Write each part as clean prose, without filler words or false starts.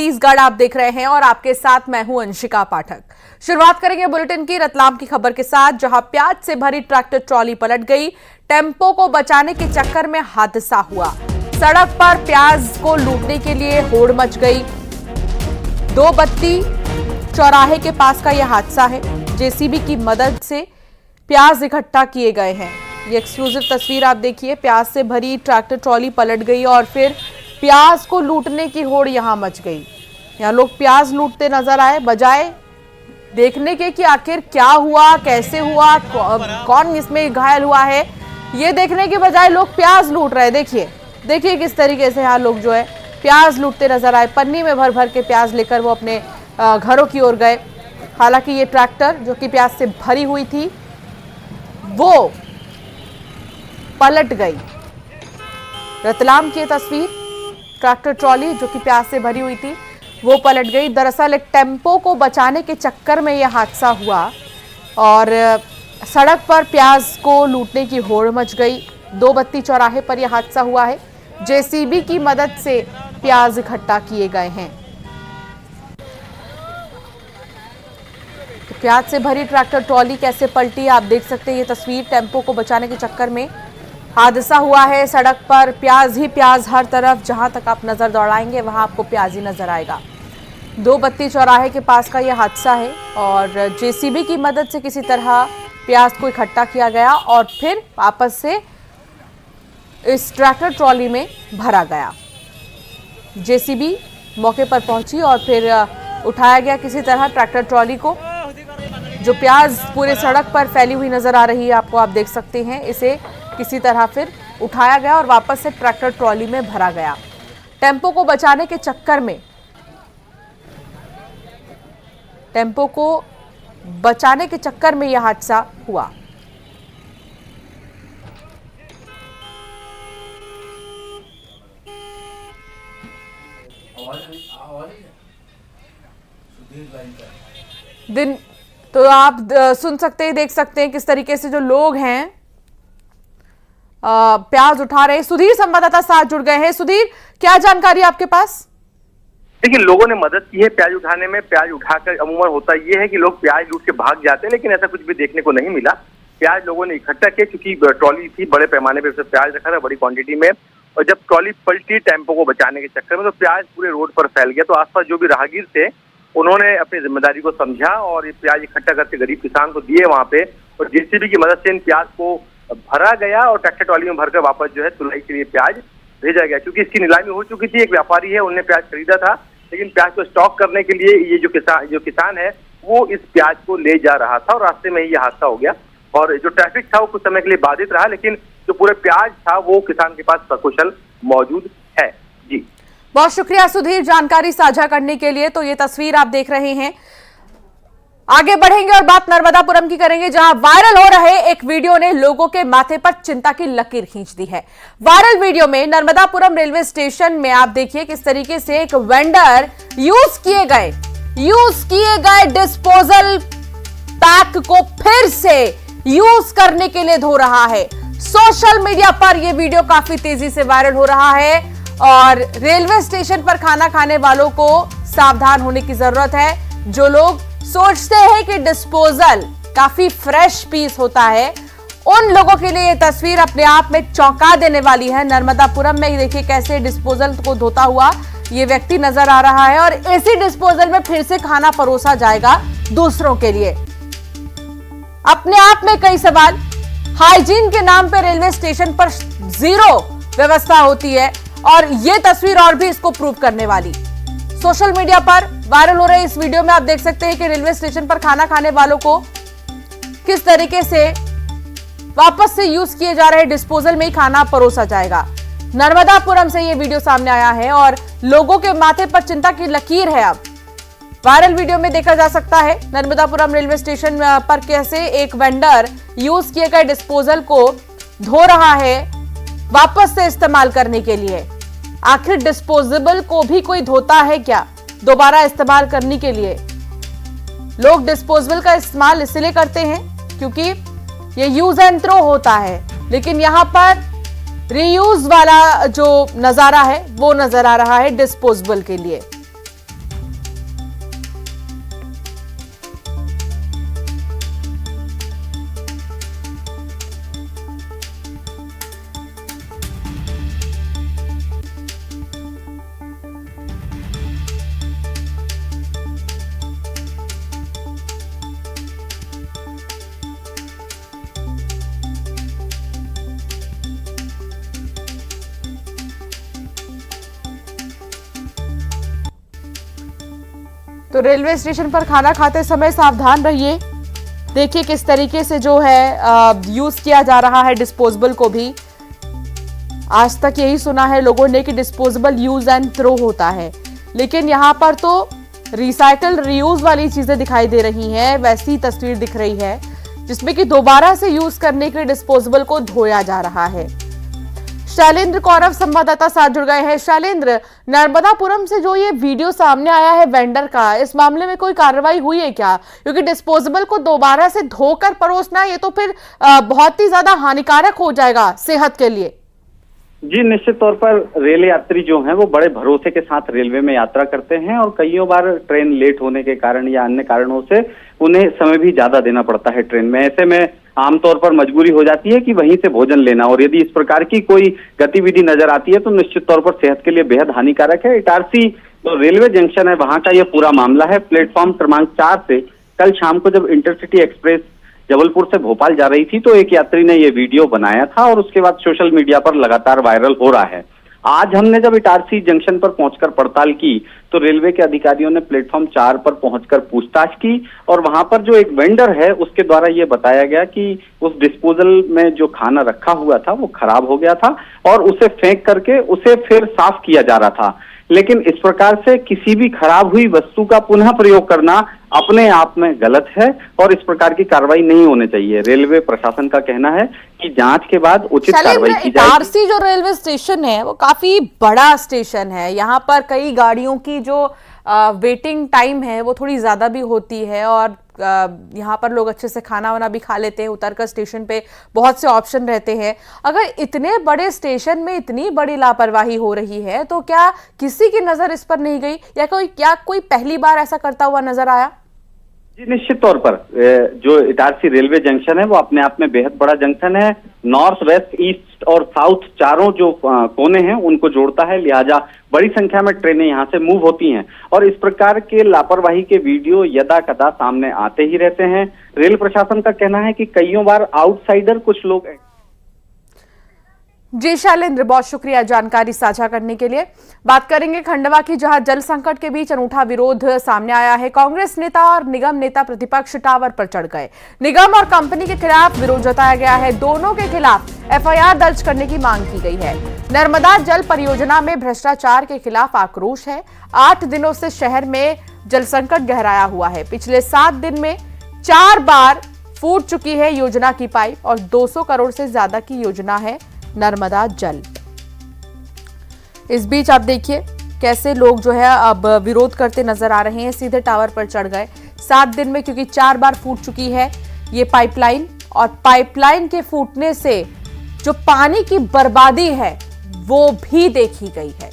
छत्तीसगढ़ आप देख रहे हैं और आपके साथ मैं हूं अंशिका पाठक। शुरुआत करेंगे बुलेटिन की रतलाम की खबर के साथ, जहां प्याज से भरी ट्रैक्टर ट्रॉली पलट गई। टेम्पो को बचाने के चक्कर में हादसा हुआ। सड़क पर प्याज को लूटने के लिए होड़ मच गई। दो बत्ती चौराहे के पास का यह हादसा है। जेसीबी की मदद से प्याज इकट्ठा किए गए हैं। ये एक्सक्लूसिव तस्वीर आप देखिए। प्याज से भरी ट्रैक्टर ट्रॉली पलट गई और फिर प्याज को लूटने की होड़ यहां मच गई। यहां लोग प्याज लूटते नजर आए, बजाय देखने के कि आखिर क्या हुआ, कैसे हुआ, कौन इसमें घायल हुआ है, ये देखने के बजाय लोग प्याज लूट रहे हैं। देखिए किस तरीके से यहाँ लोग जो है प्याज लूटते नजर आए। पन्नी में भर भर के प्याज लेकर वो अपने घरों की ओर गए। हालांकि ये ट्रैक्टर जो कि प्याज से भरी हुई थी वो पलट गई। रतलाम की तस्वीर, ट्रैक्टर ट्रॉली जो कि प्याज से भरी हुई थी वो पलट गई। दरअसल एक टेम्पो को बचाने के चक्कर में यह हादसा हुआ और सड़क पर प्याज को लूटने की होड़ मच गई। दो बत्ती चौराहे पर यह हादसा हुआ है। जेसीबी की मदद से प्याज इकट्ठा किए गए हैं। तो प्याज से भरी ट्रैक्टर ट्रॉली कैसे पलटी आप देख सकते हैं। ये तस्वीर टेम्पो को बचाने के चक्कर में हादसा हुआ है। सड़क पर प्याज ही प्याज, हर तरफ जहां तक आप नजर दौड़ाएंगे वहां आपको प्याज ही नजर आएगा। दो बत्ती चौराहे के पास का यह हादसा है और जेसीबी की मदद से किसी तरह प्याज को इकट्ठा किया गया और फिर वापस से इस ट्रैक्टर ट्रॉली में भरा गया। जेसीबी मौके पर पहुंची और फिर उठाया गया किसी तरह ट्रैक्टर ट्रॉली को। जो प्याज पूरे सड़क पर फैली हुई नजर आ रही है आपको, आप देख सकते हैं, इसे किसी तरह फिर उठाया गया और वापस से ट्रैक्टर ट्रॉली में भरा गया। टेम्पो को बचाने के चक्कर में, टेम्पो को बचाने के चक्कर में यह हादसा हुआ। दिन तो आप सुन सकते हैं, देख सकते हैं किस तरीके से जो लोग हैं प्याज उठा रहे हैं। सुधीर संवाददाता साथ जुड़ गए हैं। सुधीर, क्या जानकारी आपके पास? देखिए, लोगों ने मदद की है प्याज उठाने में। प्याज उठाकर अमूमन होता ये है कि लोग प्याज लूट के भाग जाते हैं, लेकिन ऐसा कुछ भी देखने को नहीं मिला। प्याज लोगों ने इकट्ठा किया क्योंकि ट्रॉली थी, बड़े पैमाने पे प्याज रखा था बड़ी क्वांटिटी में, और जब ट्रॉली पलटी टेम्पो को बचाने के चक्कर में तो प्याज पूरे रोड पर फैल गया। तो आसपास जो भी राहगीर थे उन्होंने अपनी जिम्मेदारी को समझा और ये प्याज इकट्ठा करके गरीब किसान को दिए वहां पे, और जेसीबी की मदद से इन प्याज को भरा गया और ट्रैक्टर ट्रॉली में भरकर वापस जो है तुलाई के लिए प्याज भेजा गया। क्योंकि इसकी नीलामी हो चुकी थी, एक व्यापारी है उन्होंने प्याज खरीदा था, लेकिन प्याज को स्टॉक करने के लिए ये जो किसान है वो इस प्याज को ले जा रहा था और रास्ते में ही ये हादसा हो गया। और जो ट्रैफिक था वो कुछ समय के लिए बाधित रहा, लेकिन जो पूरे प्याज था वो किसान के पास सकुशल मौजूद है। जी, बहुत शुक्रिया सुधीर जानकारी साझा करने के लिए। तो ये तस्वीर आप देख रहे हैं। आगे बढ़ेंगे और बात नर्मदापुरम की करेंगे, जहां वायरल हो रहे एक वीडियो ने लोगों के माथे पर चिंता की लकीर खींच दी है। वायरल वीडियो में नर्मदापुरम रेलवे स्टेशन में आप देखिए किस तरीके से एक वेंडर यूज किए गए डिस्पोजल पैक को फिर से यूज करने के लिए धो रहा है। सोशल मीडिया पर यह वीडियो काफी तेजी से वायरल हो रहा है और रेलवे स्टेशन पर खाना खाने वालों को सावधान होने की जरूरत है। जो लोग सोचते हैं कि डिस्पोजल काफी फ्रेश पीस होता है, उन लोगों के लिए यह तस्वीर अपने आप में चौंका देने वाली है। नर्मदापुरम में देखिए कैसे डिस्पोजल को धोता हुआ ये व्यक्ति नजर आ रहा है और इसी डिस्पोजल में फिर से खाना परोसा जाएगा दूसरों के लिए। अपने आप में कई सवाल। हाइजीन के नाम पर रेलवे स्टेशन पर जीरो व्यवस्था होती है और यह तस्वीर और भी इसको प्रूव करने वाली। सोशल मीडिया पर वायरल हो रहे इस वीडियो में आप देख सकते हैं कि रेलवे स्टेशन पर खाना खाने वालों को किस तरीके से वापस से यूज किए जा रहे डिस्पोजल में ही खाना परोसा जाएगा। नर्मदापुरम से यह वीडियो सामने आया है और लोगों के माथे पर चिंता की लकीर है। अब वायरल वीडियो में देखा जा सकता है नर्मदापुरम रेलवे स्टेशन पर कैसे एक वेंडर यूज किए गए डिस्पोजल को धो रहा है वापस से इस्तेमाल करने के लिए। आखिर डिस्पोजेबल को भी कोई धोता है क्या दोबारा इस्तेमाल करने के लिए? लोग डिस्पोजेबल का इस्तेमाल इसलिए करते हैं क्योंकि ये यूज एंड थ्रो होता है, लेकिन यहां पर रीयूज वाला जो नजारा है वो नजर आ रहा है डिस्पोजेबल के लिए। तो रेलवे स्टेशन पर खाना खाते समय सावधान रहिए। देखिए किस तरीके से जो है यूज किया जा रहा है डिस्पोजेबल को भी। आज तक यही सुना है लोगों ने कि डिस्पोजेबल यूज एंड थ्रो होता है, लेकिन यहाँ पर तो रिसाइकल रीयूज वाली चीजें दिखाई दे रही हैं। वैसी तस्वीर दिख रही है जिसमें कि दोबारा से यूज करने के लिए डिस्पोजेबल को धोया जा रहा है। शैलेंद्र कौरव संवाददाता साथ जुड़ गए हैं। शैलेंद्र, नर्मदापुरम से जो ये वीडियो सामने आया है वेंडर का, इस मामले में कोई कार्रवाई हुई है क्या? क्योंकि डिस्पोजेबल को दोबारा से धोकर परोसना ये तो फिर बहुत ही ज्यादा हानिकारक हो जाएगा सेहत के लिए। जी, निश्चित तौर पर रेल यात्री जो हैं वो बड़े भरोसे के साथ रेलवे में यात्रा करते हैं और कईयों बार ट्रेन लेट होने के कारण या अन्य कारणों से उन्हें समय भी ज्यादा देना पड़ता है ट्रेन में। ऐसे में आमतौर पर मजबूरी हो जाती है कि वहीं से भोजन लेना, और यदि इस प्रकार की कोई गतिविधि नजर आती है तो निश्चित तौर पर सेहत के लिए बेहद हानिकारक है। इटारसी जो रेलवे जंक्शन है वहां का यह पूरा मामला है। प्लेटफॉर्म क्रमांक 4 से कल शाम को जब इंटरसिटी एक्सप्रेस जबलपुर से भोपाल जा रही थी तो एक यात्री ने ये वीडियो बनाया था और उसके बाद सोशल मीडिया पर लगातार वायरल हो रहा है। आज हमने जब इटारसी जंक्शन पर पहुंचकर पड़ताल की तो रेलवे के अधिकारियों ने प्लेटफॉर्म 4 पर पहुंचकर पूछताछ की और वहां पर जो एक वेंडर है उसके द्वारा ये बताया गया कि उस डिस्पोजल में जो खाना रखा हुआ था वो खराब हो गया था और उसे फेंक करके उसे फिर साफ किया जा रहा था। लेकिन इस प्रकार से किसी भी खराब हुई वस्तु का पुनः प्रयोग करना अपने आप में गलत है और इस प्रकार की कार्रवाई नहीं होनी चाहिए। रेलवे प्रशासन का कहना है कि जांच के बाद उचित कार्रवाई की जाए। इटारसी जो रेलवे स्टेशन है वो काफी बड़ा स्टेशन है। यहाँ पर कई गाड़ियों की जो वेटिंग टाइम है वो थोड़ी ज्यादा भी होती है और यहाँ पर लोग अच्छे से खाना वाना भी खा लेते हैं। उतरकर स्टेशन पे बहुत से ऑप्शन रहते हैं। अगर इतने बड़े स्टेशन में इतनी बड़ी लापरवाही हो रही है तो क्या किसी की नजर इस पर नहीं गई या कोई पहली बार ऐसा करता हुआ नजर आया? जी, निश्चित तौर पर जो इटारसी रेलवे जंक्शन है वो अपने आप में बेहद बड़ा जंक्शन है। नॉर्थ, वेस्ट, ईस्ट और साउथ चारों जो कोने हैं उनको जोड़ता है, लिहाजा बड़ी संख्या में ट्रेनें यहाँ से मूव होती हैं और इस प्रकार के लापरवाही के वीडियो यदा कदा सामने आते ही रहते हैं। रेल प्रशासन का कहना है कि कईयों बार आउटसाइडर कुछ लोग। जी शैलेंद्र, बहुत शुक्रिया जानकारी साझा करने के लिए। बात करेंगे खंडवा की, जहां जल संकट के बीच अनूठा विरोध सामने आया है। कांग्रेस नेता और निगम नेता प्रतिपक्ष टावर पर चढ़ गए। निगम और कंपनी के खिलाफ विरोध जताया गया है। दोनों के खिलाफ एफआईआर दर्ज करने की मांग की गई है। नर्मदा जल परियोजना में भ्रष्टाचार के खिलाफ आक्रोश है। 8 दिनों से शहर में जल संकट गहराया हुआ है। पिछले 7 दिन में 4 बार फूट चुकी है योजना की पाइप और 200 करोड़ से ज्यादा की योजना है नर्मदा जल। इस बीच आप देखिए कैसे लोग जो है अब विरोध करते नजर आ रहे हैं। सीधे टावर पर चढ़ गए 7 दिन में, क्योंकि 4 बार फूट चुकी है ये पाइपलाइन और पाइपलाइन के फूटने से जो पानी की बर्बादी है वो भी देखी गई है।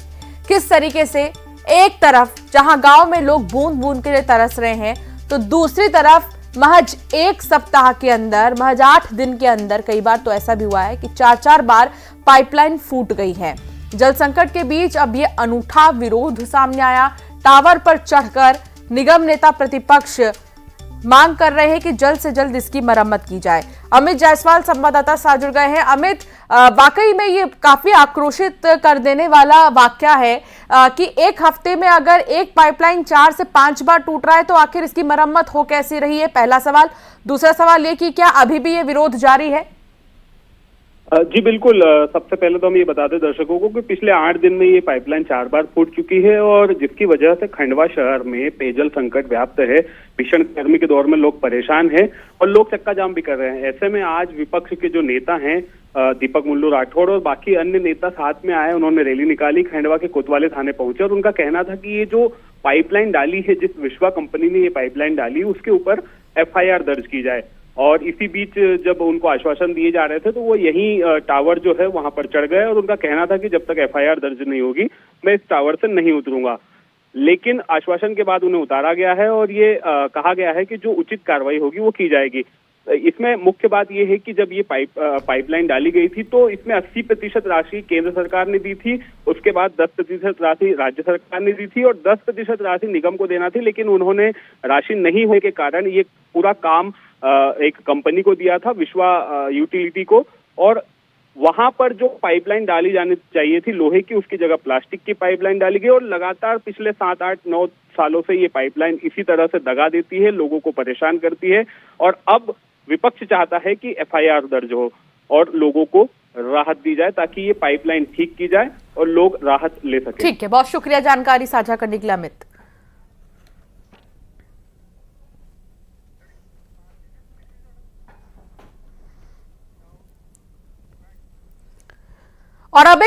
किस तरीके से एक तरफ जहां गांव में लोग बूंद बूंद के लिए तरस रहे हैं तो दूसरी तरफ महज 1 सप्ताह के अंदर, महज 8 दिन के अंदर कई बार तो ऐसा भी हुआ है कि 4-4 बार पाइपलाइन फूट गई है। जल संकट के बीच अब ये अनूठा विरोध सामने आया। टावर पर चढ़कर निगम नेता प्रतिपक्ष मांग कर रहे हैं कि जल्द से जल्द इसकी मरम्मत की जाए। अमित जायसवाल संवाददाता साथ जुड़ गए हैं। अमित, वाकई में ये काफी आक्रोशित कर देने वाला वाकया है कि एक हफ्ते में अगर एक पाइपलाइन 4 से 5 बार टूट रहा है तो आखिर इसकी मरम्मत हो कैसी रही है, पहला सवाल। दूसरा सवाल ये कि क्या अभी भी ये विरोध जारी है? जी बिल्कुल। सबसे पहले तो हम ये बता दें दर्शकों को कि पिछले 8 दिन में ये पाइपलाइन 4 बार फूट चुकी है और जिसकी वजह से खंडवा शहर में पेयजल संकट व्याप्त है। भीषण गर्मी के दौर में लोग परेशान हैं और लोग चक्का जाम भी कर रहे हैं। ऐसे में आज विपक्ष के जो नेता हैं दीपक मुल्लू राठौड़ और बाकी अन्य नेता साथ में आए, उन्होंने रैली निकाली, खंडवा के कोतवाली थाने पहुंचे और उनका कहना था कि ये जो पाइपलाइन डाली है, जिस विश्वा कंपनी ने ये पाइपलाइन डाली, उसके ऊपर एफआईआर दर्ज की जाए। और इसी बीच जब उनको आश्वासन दिए जा रहे थे तो वो यही टावर जो है वहां पर चढ़ गए और उनका कहना था कि जब तक एफआईआर दर्ज नहीं होगी मैं इस टावर से नहीं उतरूंगा। लेकिन आश्वासन के बाद उन्हें उतारा गया है और ये कहा गया है कि जो उचित कार्रवाई होगी वो की जाएगी। इसमें मुख्य बात यह है कि जब ये पाइपलाइन डाली गई थी तो इसमें 80% राशि केंद्र सरकार ने दी थी, उसके बाद 10% राशि राज्य सरकार ने दी थी और 10% राशि निगम को देना थी। लेकिन उन्होंने राशि नहीं होने के कारण ये पूरा काम एक कंपनी को दिया था, विश्वा यूटिलिटी को, और वहां पर जो पाइपलाइन डाली जानी चाहिए थी लोहे की, उसकी जगह प्लास्टिक की पाइपलाइन डाली गई और लगातार पिछले 7, 8, 9 सालों से ये पाइपलाइन इसी तरह से दगा देती है, लोगों को परेशान करती है। और अब विपक्ष चाहता है कि FIR दर्ज हो और लोगों को राहत दी जाए ताकि ये पाइपलाइन ठीक की जाए और लोग राहत ले सके। ठीक है, बहुत शुक्रिया जानकारी साझा करने के लिए अमित। और अब